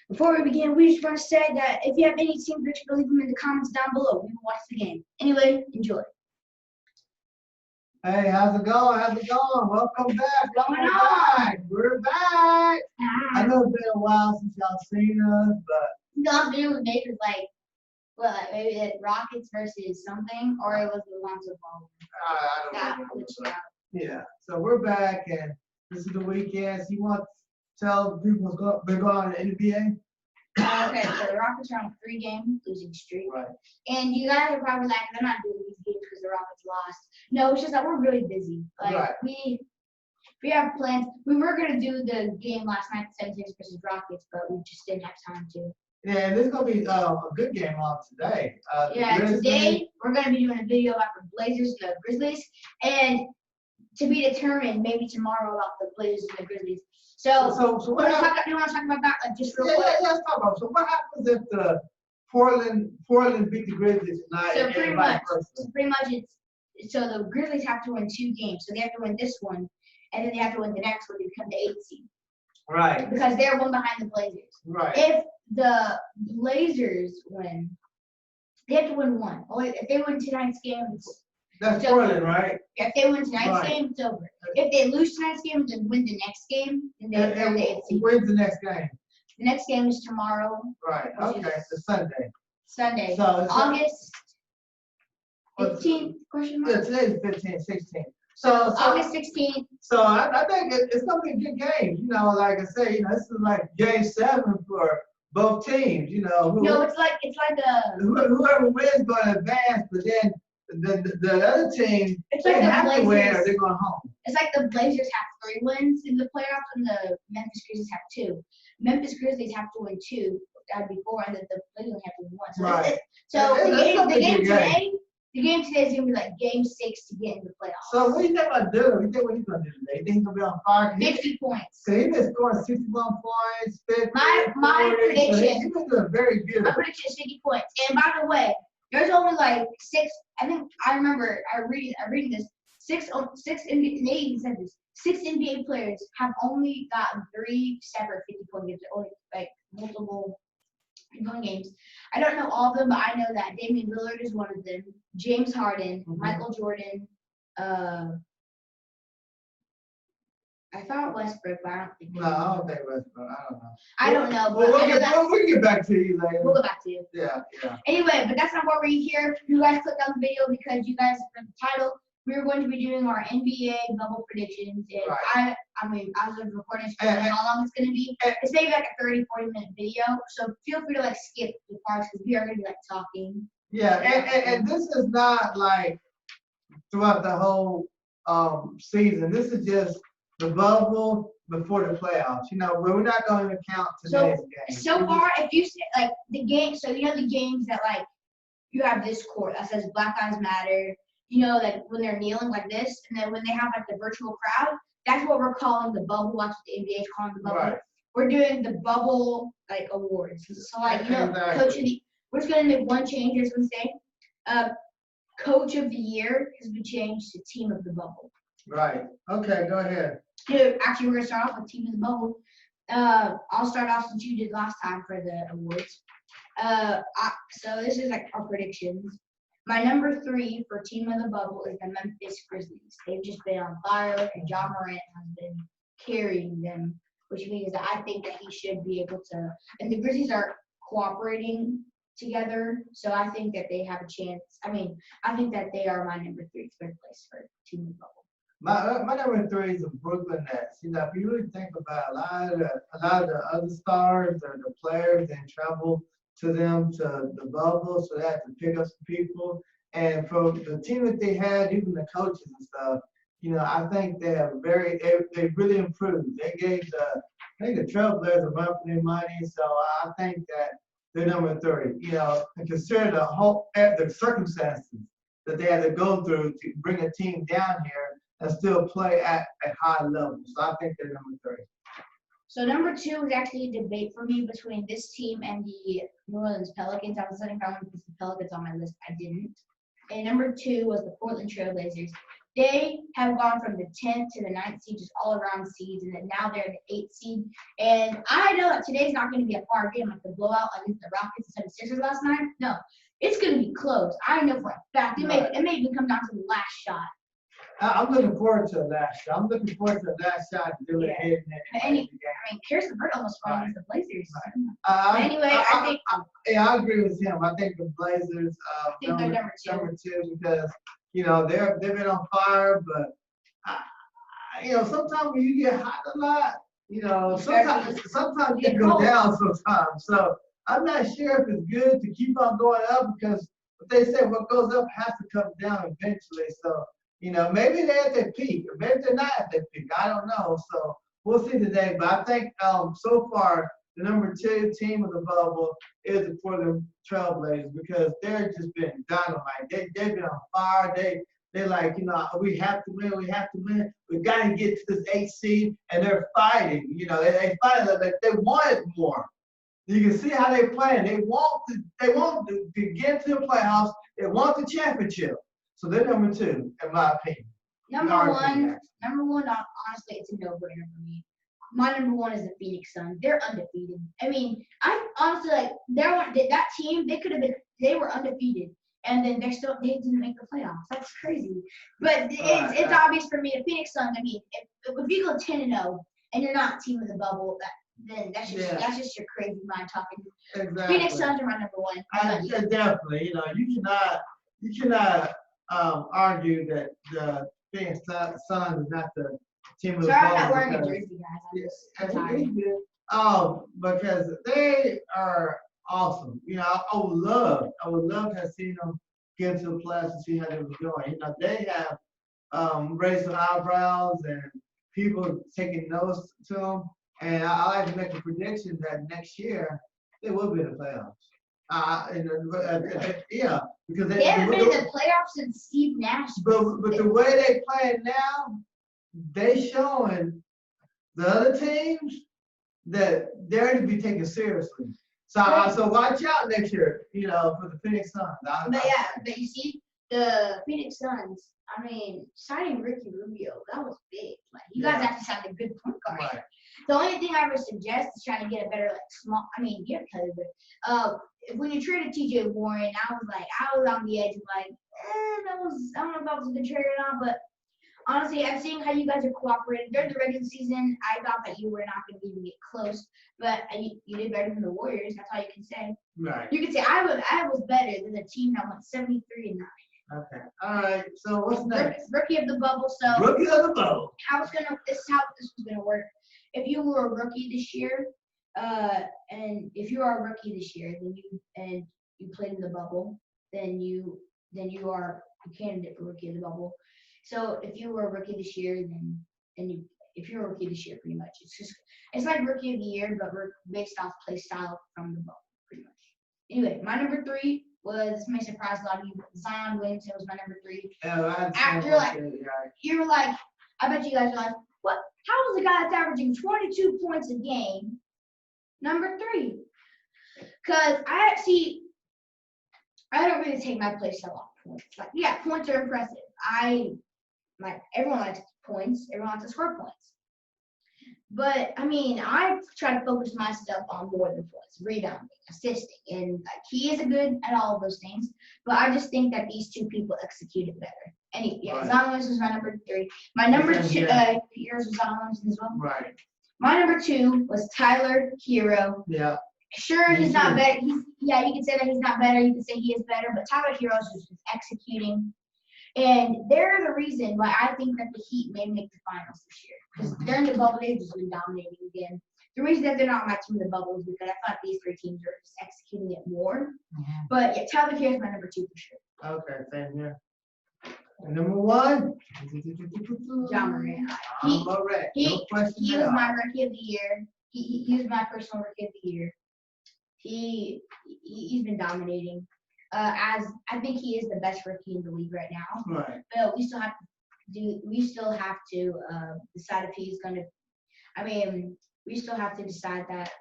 Before we begin, we just want to say that if you have any team picture, leave them in the comments down below. We will watch the game. Anyway, enjoy. Hey, how's it going? How's it going? Welcome back. Going on? We're back. I know it's been a while since y'all seen us, but The last video was made with maybe the Rockets versus something, or it was the Lonzo Ball. I don't know. Yeah, so we're back, and this is the weekend. So you want to tell people what's been going on in the NBA? Okay, so the Rockets are on a 3-game losing streak. Right. And you guys are probably like, they're not doing these games because the Rockets lost. No, it's just that we're really busy. Right. We have plans. We were going to do the game last night, the 76ers versus Rockets, but we just didn't have time to. Yeah, this is going to be a good game on today. Today we're going to be doing a video about the Blazers and the Grizzlies, and to be determined maybe tomorrow about the Blazers and the Grizzlies. So you want to talk about that just real quick? Yeah, let's talk about it. So what happens if the Portland beat the Grizzlies tonight? So pretty much it's so the Grizzlies have to win 2 games. So they have to win this one, and then they have to win the next one to become the 8th seed. Right. Because they're one behind the Blazers. Right. If the Blazers win, they have to win 1. Only if they win tonight's game, that's it's Portland, over. right? If they win tonight's game, it's over. If they lose tonight's game, then win the next game, and they're the 8th seed. When's the next game? The next game is tomorrow. Right. Okay. It's Sunday. Sunday. So August 15th? Question mark? Yeah, today's 15th, 16th. So August 16th. So I think it's gonna be a good game. You know, like I say, this is like game 7 for both teams. No, it's like whoever wins going to advance, but then the other team they have to win or they're going home. It's like the Blazers have 3 wins in the playoffs and the Memphis Grizzlies have 2. Memphis Grizzlies have to win 2. That'd be 4, and then the Blazers have to win 1. So right. The game today is gonna be like game 6 to get in the playoffs. So what do you think about Dylan? What do you think what he's gonna do today? You think he's gonna be on fire? 50 points. So he's been scoring 61 points, 50. My prediction. So he's been doing very good. My prediction is 50 points. And by the way, there's only like 6. I think I remember I reading this. 6 NBA. They even said this. 6 NBA players have only gotten 3 separate 50-point games. Only like multiple games. I don't know all of them, but I know that Damian Lillard is one of them. James Harden, Michael Jordan. I thought Westbrook, but I don't think. No, I don't think Westbrook. I don't know. But we'll get back to you later. We'll get back to you. Yeah. Anyway, but that's not why we're here. You guys clicked on the video because you guys read the title. We were going to be doing our NBA bubble predictions. And right. I mean, I was recording how long it's going to be. It's maybe like a 30-40 minute video. So feel free to skip the parts because we are going to be talking. Yeah, and this is not like throughout the whole season. This is just the bubble before the playoffs. We're not going to count today's game. So far, if you the game, so the games that you have this court that says Black Lives Matter. When they're kneeling like this, and then when they have the virtual crowd, that's what we're calling the bubble. That's what the NBA is calling the bubble. Right. We're doing the bubble awards. So exactly. Coach of the. We're just gonna make one change. Here's one thing. Coach of the year has been changed to team of the bubble. Right. Okay. Go ahead. Actually, we're gonna start off with team of the bubble. I'll start off since you did last time for the awards. So this is our predictions. My number 3 for team of the bubble is the Memphis Grizzlies. They've just been on fire, and Ja Morant has been carrying them, which means that I think that he should be able to. And the Grizzlies are cooperating together, so I think that they have a chance. I think that they are my number 3 third place for team of the bubble. My number 3 is the Brooklyn Nets. If you really think about a lot of the other stars or the players, they travel to the bubble, so they had to pick up some people. And for the team that they had, even the coaches and stuff, I think they really improved. They gave the Trailblazers a run for their money, so I think that they're number 3. And consider the circumstances that they had to go through to bring a team down here and still play at a high level. So I think they're number 3. So number 2 is actually a debate for me between this team and the New Orleans Pelicans. I was thinking if I wanted to put the Pelicans on my list. I didn't. And number 2 was the Portland Trail Blazers. They have gone from the 10th to the 9th seed, just all around seeds, and then now they're in the 8th seed. And I know that today's not going to be a far game like the blowout against the Rockets and 76ers last night. No, it's going to be close. I know for a fact. It may even come down to the last shot. I'm looking forward to the last shot. I'm looking forward to the last shot to do it hitting it. I mean, Harrison Bird almost won against the Blazers. Anyway, I think. I agree with him. I think the Blazers they're number two because they've been on fire, but sometimes when you get hot a lot, sometimes you go down sometimes. So I'm not sure if it's good to keep on going up because they say what goes up has to come down eventually. So. Maybe they're at their peak, or maybe they're not at their peak. I don't know. So we'll see today. But I think so far the number 2 team of the bubble is the Portland Trailblazers because they're just been dynamite. They've been on fire. They're like, we have to win. We have to win. We got to get to this 8th seed, and they're fighting. They fight like they want it more. You can see how they're playing. They want to get to the playoffs. They want the championship. So they're number 2, in my opinion. Number one, honestly, it's a no-brainer for me. My number 1 is the Phoenix Suns. They're undefeated. I mean, I honestly that team. They were undefeated, and then they didn't make the playoffs. That's crazy. But it's obvious for me. The Phoenix Suns. I mean, if you go 10-0 and you're not team of the bubble, then that's just your crazy mind talking. Exactly. Phoenix Suns are my number 1. Definitely. You cannot argue that the Phoenix Suns is not the team of the bubble. Sorry, I'm not wearing a jersey, guys. I'm tired. Because they are awesome. I would love to have seen them get into the playoffs and see how they was going. They have raised some eyebrows and people taking notes to them. And I like to make a prediction that next year they will be in the playoffs. Because they haven't been in the playoffs since Steve Nash. But the way they play now, they showing the other teams that they're to be taken seriously. So watch out next year, for the Phoenix Suns. But you see, the Phoenix Suns. I mean, signing Ricky Rubio, that was big. Like you guys actually signed a good point guard. Right. The only thing I would suggest is trying to get a better small. I mean, you have to play with it. When you traded TJ Warren, I was on the edge of I don't know if that was a good trade or not, but honestly, I'm seeing how you guys are cooperating during the regular season. I thought that you were not going to even get close, but you did better than the Warriors. That's all you can say. Right. You can say I was better than the team that went 73-9. Okay. All right. So what's next? Rookie of the bubble. So rookie of the bubble. This is how this was gonna work. If you were a rookie this year, and if you are a rookie this year, then you played in the bubble, then you are a candidate for rookie of the bubble. So if you were a rookie this year, if you're a rookie this year, pretty much it's like rookie of the year, but we're based off play style from the bubble, pretty much. Anyway, my number 3 was, this may surprise a lot of you, Zion Williamson was my number 3. You were like, I bet you guys are like, what? How is a guy that's averaging 22 points a game number 3? Because I don't really take my play style off points. Like, yeah, points are impressive. Everyone likes points. Everyone likes to score points. But, I mean, I try to focus my stuff on more than points, rebounding, assisting, and he is good at all of those things. But I just think that these two people executed better. Zion Williamson was my number 3. My number 2, here's Zion Williamson as well. Right. My number 2 was Tyler Hero. Yeah. Sure, he's not better. You can say that he's not better. You can say he is better. But Tyler Hero is just executing. And they're the reason why I think that the Heat may make the finals this year. Because during the bubble, they've just been dominating again. The reason that they're not on my team in the bubble is because I thought these 3 teams are just executing it more. Mm-hmm. But yeah, Tyler Hero is my number 2 for sure. Okay, same here. And number 1? John Morant. He was my rookie of the year. He was my personal rookie of the year. He's been dominating. As I think he is the best rookie in the league right now. Right. But we still have to decide if he's gonna. I mean, we still have to decide that.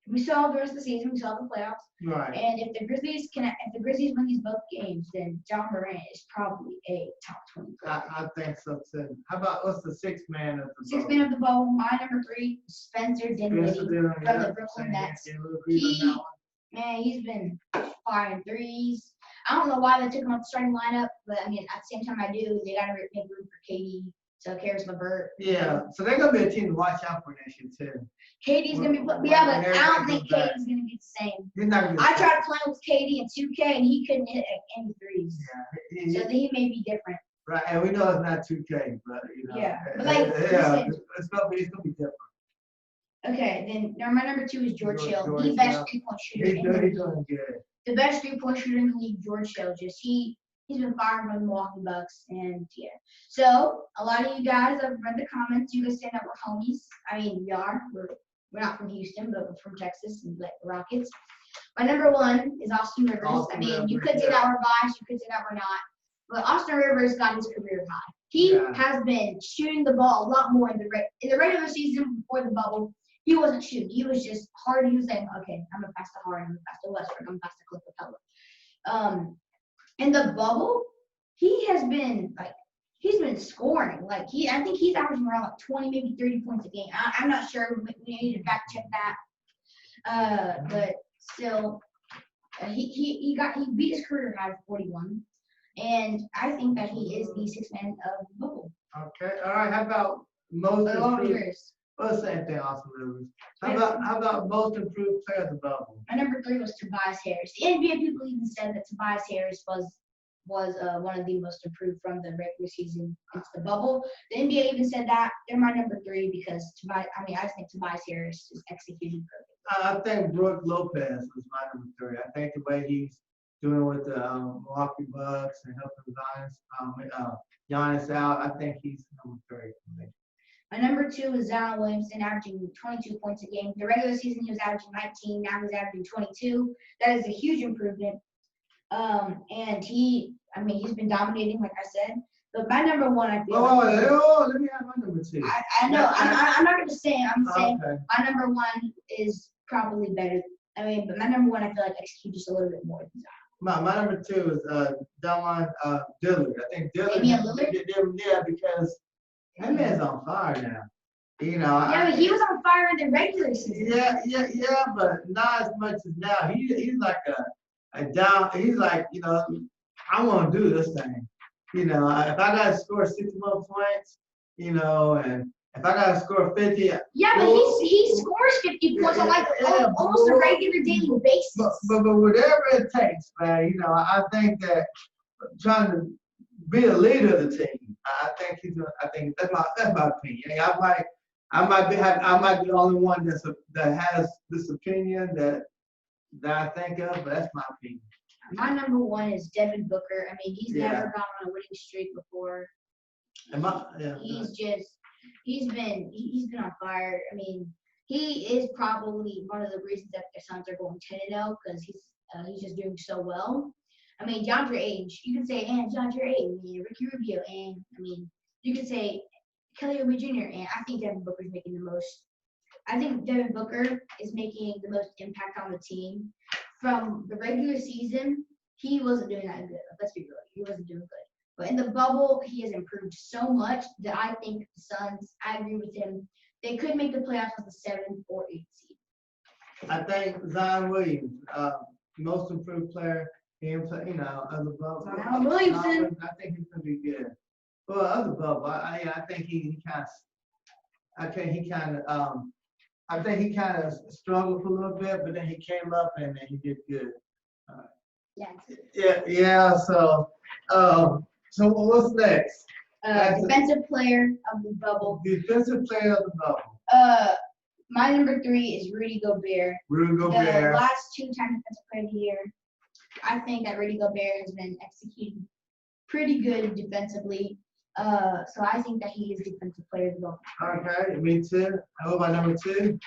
we saw the rest of the season. We saw the playoffs. Right. And if the Grizzlies win these both games, then John Morant is probably a top 20 player. I think so too. How about what's the sixth man of the Sixth bubble? man of the bubble. My number 3, Spencer Dinwiddie from the Brooklyn Nets. He's been firing threes. I don't know why they took him off the starting lineup, but I mean, at the same time, I do. They got to make room for KD, so Karis LeVert. Yeah, so they're gonna be a team to watch out for next year too. KD's gonna be, but I don't think KD's gonna be the same. He's not gonna be. I tried playing with KD in 2K, and he couldn't hit any threes. Yeah, So he may be different. right, and we know it's not 2K, but you know. Yeah, but like, yeah, it's gonna be different. Okay, then my number 2 is George Hill. George The best Hill. 3-point shooter He's in the league. doing good. The best 3-point shooter in the league, George Hill. He's been firing from the Milwaukee Bucks, and yeah. So a lot of you guys, I've read the comments. You guys saying that we're homies. I mean, we are. We're not from Houston, but we're from Texas and like the Rockets. My number 1 is Austin Rivers. I mean, you could say that we're biased, you could say that we're not. But Austin Rivers got his career high. He has been shooting the ball a lot more in the regular season before the bubble. He wasn't shooting. He was just hard. He was saying, okay, I'm going to pass to Harden, I'm going to pass to Westbrook, I'm going to pass to Cliff Capella. In the bubble, he's been scoring. Like I think he's averaging around like 20, maybe 30 points a game. I'm not sure. We need to fact check that. But still, he beat his career high of 41. And I think that he is the sixth man of the bubble. Okay. All right. How about most improved? Well, same thing, Austin Rivers. How about most improved player of the bubble? My number 3 was Tobias Harris. The NBA people even said that Tobias Harris was one of the most improved from the regular season into the bubble. The NBA even said that they're my number 3 because I just think Tobias Harris is executing perfect. I think Brook Lopez was my number 3. I think the way he's doing with the Milwaukee Bucks and helping Giannis out, I think he's number 3 for me. My number 2 is Zion Williamson, averaging 22 points a game. The regular season, he was averaging 19. Now he's averaging 22. That is a huge improvement. And he's been dominating, like I said. But my number 1, I feel. Let me have my number 2. I know. I'm not going to say. I'm saying okay. My number 1 is probably better. But my number 1, I feel like execute just a little bit more than Zion. My number 2 is Dillard. I think Dillard. Damian Lillard? Yeah, because that man's on fire now. You know. Yeah, but he was on fire in the regular season. Yeah, but not as much as now. He's like a down. He's like, you know, I want to do this thing. You know, if I got to score 61 points, you know, and if I got to score 50. Yeah, but he scores 50 points on like almost a regular daily basis. But whatever it takes, man. You know, I think that trying to be a leader of the team. I think that's my opinion. I might be the only one that has this opinion that I think of, but that's my opinion. My number 1 is Devin Booker. I mean, he's never gone on a winning streak before. He's been on fire. I mean, he is probably one of the reasons that the Suns are going 10-0 because he's just doing so well. I mean, DeAndre Ayton, you can say, and DeAndre Ayton, and Ricky Rubio, and you can say Kelly Oubre Jr. And I think Devin Booker is making the most. I think Devin Booker is making the most impact on the team. From the regular season, he wasn't doing that good. Let's be real, he wasn't doing good. But in the bubble, he has improved so much that I think the Suns. I agree with him. They could make the playoffs as the 7th or 8th seed. I think Zion Williams, most improved player. Him, you know, other bubble. Williamson. I think he's gonna be good. Well, other bubble, I think he kind of struggled for a little bit, but then he came up and then he did good. Yeah. So what's next? Defensive player of the bubble. Defensive player of the bubble. My number 3 is Rudy Gobert. The last 2 times defensive player of the year. I think that Rudy Gobert has been executing pretty good defensively. So I think that he is defensive player of the bubble. Okay, me too. How about number 2?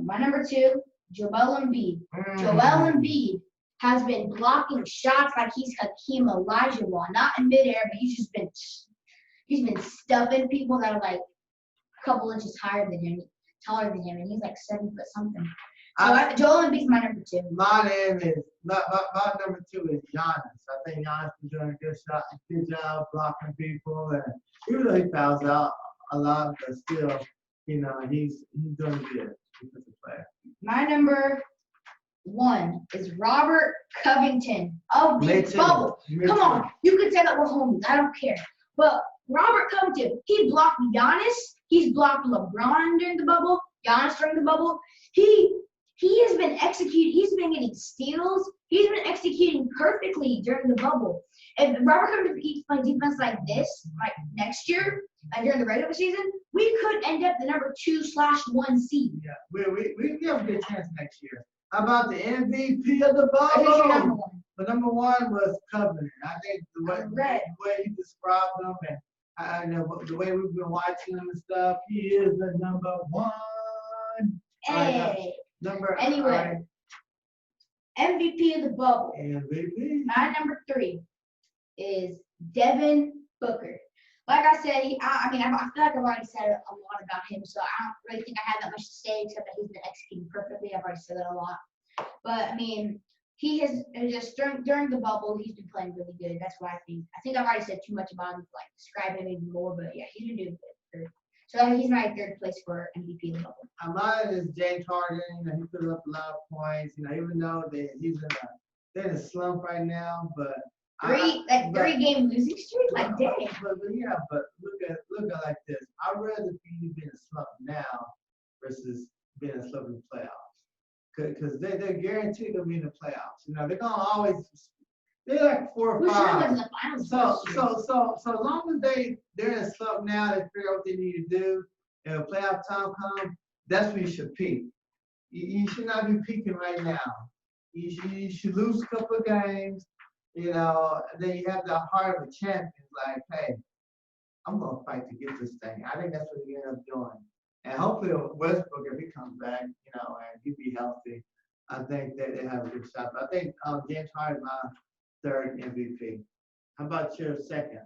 My number 2, Joel Embiid. Joel Embiid has been blocking shots like he's Hakeem Olajuwon, not in midair, but he's been stuffing people that are like a couple inches taller than him, and he's like 7 foot something. So Joel Embiid's my number 2. My number 2 is Giannis. I think Giannis is doing a good job blocking people, and even though he fouls out a lot, but still, he's doing good. He's a player. My number 1 is Robert Covington of the Bubble. Come on, you can say that we're homies. I don't care. But Robert Covington, he blocked Giannis. He's blocked LeBron during the bubble. Giannis during the bubble. He has been executing. He's been getting steals. He's been executing perfectly during the bubble. If Robert Covington keeps playing defense like this, like next year, and during the regular season, we could end up the number 2/1 seed. Yeah, we have a good chance next year. How about the MVP of the I think you're number bubble? 1. The number 1 was Covington. I think the way you described him and I know the way we've been watching him and stuff, he is the number 1. Hey. Anyway, MVP of the bubble. MVP. My number 3 is Devin Booker. Like I said, I feel like I've already said a lot about him, so I don't really think I have that much to say except that he's been executing perfectly. I've already said that a lot. But, he has just during the bubble, he's been playing really good. That's what I think. I think I've already said too much about him to describe him even more, but yeah, he's been doing good. So he's my 3rd place for MVP of the bubble. Mine is James Harden. He put up a lot of points. Even though he's they're in a slump right now, but 3-game losing streak, dang. But look at it like this. I'd rather be in a slump now versus being in a slump in the playoffs. Because they're guaranteed to be in the playoffs. They're gonna always. They're like 4 or 5. In the finals So long as they're in a slump now, they figure out what they need to do, and when playoff time comes, that's when you should peak. You should not be peaking right now. You should lose a couple of games, then you have the heart of a champion. Like, hey, I'm gonna fight to get this thing. I think that's what you end up doing. And hopefully Westbrook, if he comes back, and he be healthy, I think that they have a good shot. But I think James Harden is my 3rd MVP. How about your 2nd?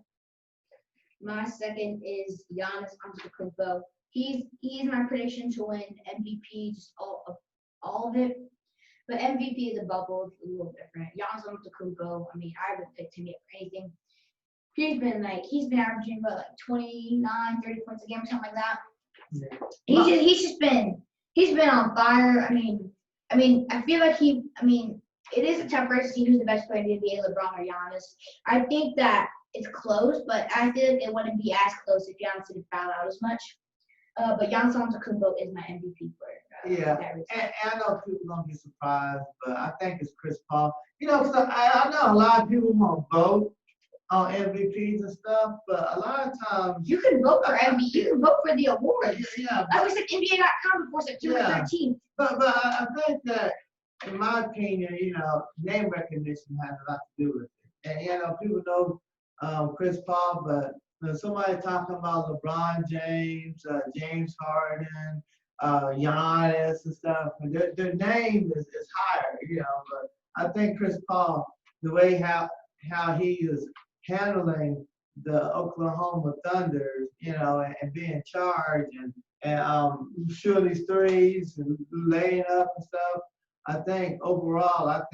My 2nd is Giannis Antetokounmpo. He's my prediction to win MVP, just all of it. But MVP of the bubble is a little different. Giannis Antetokounmpo, I would pick him for anything. He's been averaging 29, 30 points a game or something like that. Yeah. He's been on fire. I feel like it is a tough race to see who's the best player in the NBA, LeBron or Giannis. I think that it's close, but I feel like it wouldn't be as close if Giannis didn't foul out as much. But Giannis Antetokounmpo is my MVP for and I know people gonna be surprised, but I think it's Chris Paul. Because I know a lot of people won't vote on MVPs and stuff, but a lot of times you can vote for MVP. You can vote for the awards. Yeah. That was like NBA.com before September 13th. But I think that, in my opinion, name recognition has a lot to do with it. And people know Chris Paul, but when somebody talking about LeBron James, James Harden, Giannis and stuff, and their name is higher, But I think Chris Paul, the way how he is handling the Oklahoma Thunder, and being in charge and shooting these threes and laying up and stuff. I think overall,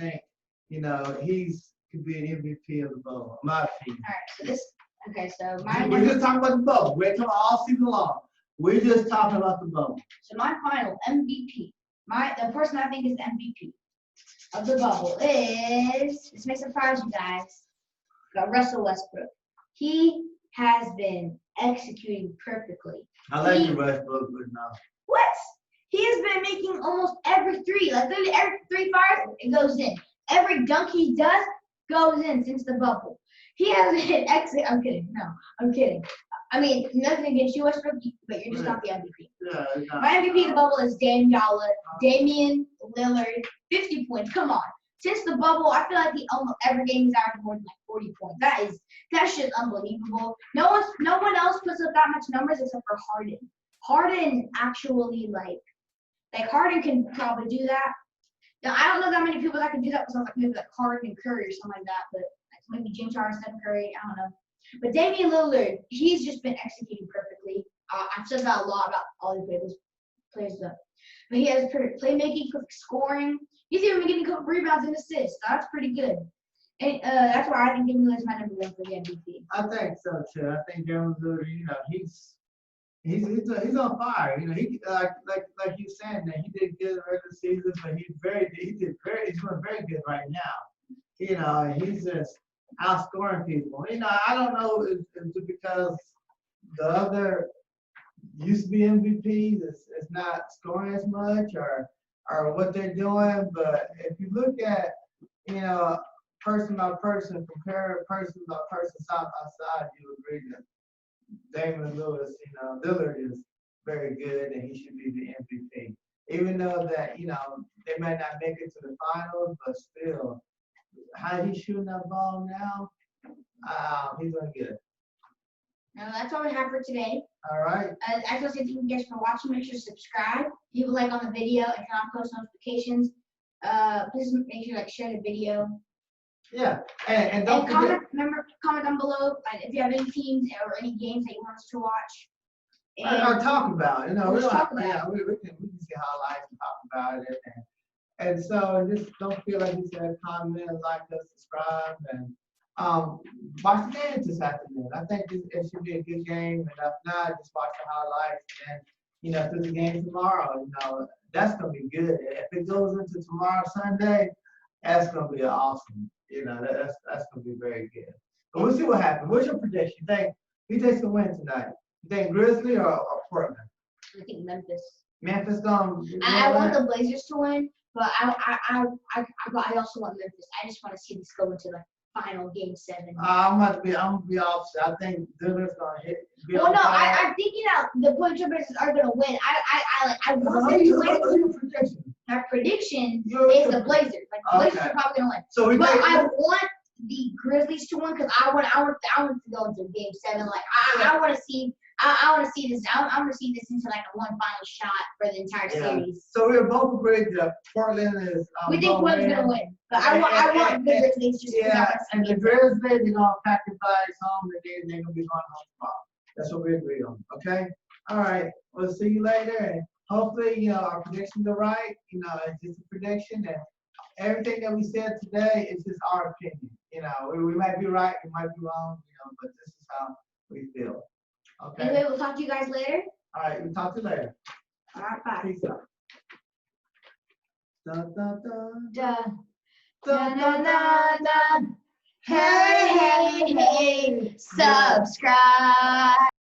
he's could be an MVP of the bubble, in my opinion. All right, so we're just talking about the bubble. We're talking all season long. We're just talking about the bubble. So my final MVP, the person I think is the MVP of the bubble is, this may surprise you guys, got Russell Westbrook. He has been executing perfectly. I like the Westbrook, but no. What? He has been making almost every 3, literally every 3 fires, it goes in. Every dunk he does goes in since the bubble. He has been executing. I'm kidding. No, I'm kidding. Nothing against you, Westbrook, but you're just not the MVP. Yeah, my MVP of the bubble is Damian Lillard, 50 points. Come on. Since the bubble, I feel like he almost every game he's averaging more than 40 points. That's just unbelievable. No one else puts up that much numbers except for Harden. Harden actually Harden can probably do that. Now I don't know that many people that can do that besides maybe Harden and Curry or something like that, but maybe James Harden, Stephen Curry, I don't know. But Damian Lillard, he's just been executing perfectly. I've said that a lot about all the players. But he has playmaking, quick scoring. He's even getting a couple rebounds and assists. So that's pretty good. And that's why I think Devin Booker is my number 1 for the MVP. I think so too. I think Devin Booker, he's on fire. He like you saying that he did good in the regular season, but he's doing very good right now. He's just outscoring people. I don't know if it's because the other used to be MVPs is not scoring as much or what they're doing, but if you look at person by person, compare person by person side by side, you agree that Damon Lewis, Lillard is very good and he should be the MVP. Even though that, they may not make it to the finals, but still, how he's shooting that ball now, he's doing good. Now that's all we have for today. All right. I just thank you guys for watching. Make sure to subscribe, leave a like on the video, and turn on post notifications. Please make sure to share the video. Yeah, and don't forget. Comment down below if you have any teams or any games that you want us to watch. Or talk about, we talk about it. We can see highlights and talk about it, and so just don't feel like you said comment, like us, subscribe, and watch the game this afternoon. I think it should be a good game, and if not, just watch the highlights, and through the game tomorrow, that's gonna be good. If it goes into tomorrow Sunday, that's gonna be awesome. That's gonna be very good. But we'll see what happens. What's your prediction? You think who takes the win tonight? You think Grizzly or Portland? I think Memphis. Memphis gonna. I want the Blazers to win, but I also want Memphis. I just want to see this go into the final game 7. I'm gonna be opposite. I think Dillard's gonna hit. Well, no, I'm thinking the Point Trailblazers are gonna win. I want them to win. What's your prediction? My prediction is the Blazers. The Blazers are probably gonna win. So but I want the Grizzlies to win because I want to go into game 7. Like I want to see. I want to see this. I want to see this into like a one final shot for the entire series. So we're both agreed that Portland is. We think Portland's gonna win, but I want the Grizzlies just. And the Grizzlies they're gonna pack their bags home, and they're gonna be going home tomorrow. That's what we agree on. Okay. All right. We'll see you later, and hopefully, our predictions are right. It's just a prediction, and everything that we said today is just our opinion. We might be right, we might be wrong. But this is how we feel. Okay. Anyway, we'll talk to you guys later. All right, we'll talk to you later. All right, bye. Peace out. Dun, dun, dun. Dun, Dun, dun, dun, dun, dun. Hey, hey, hey, subscribe.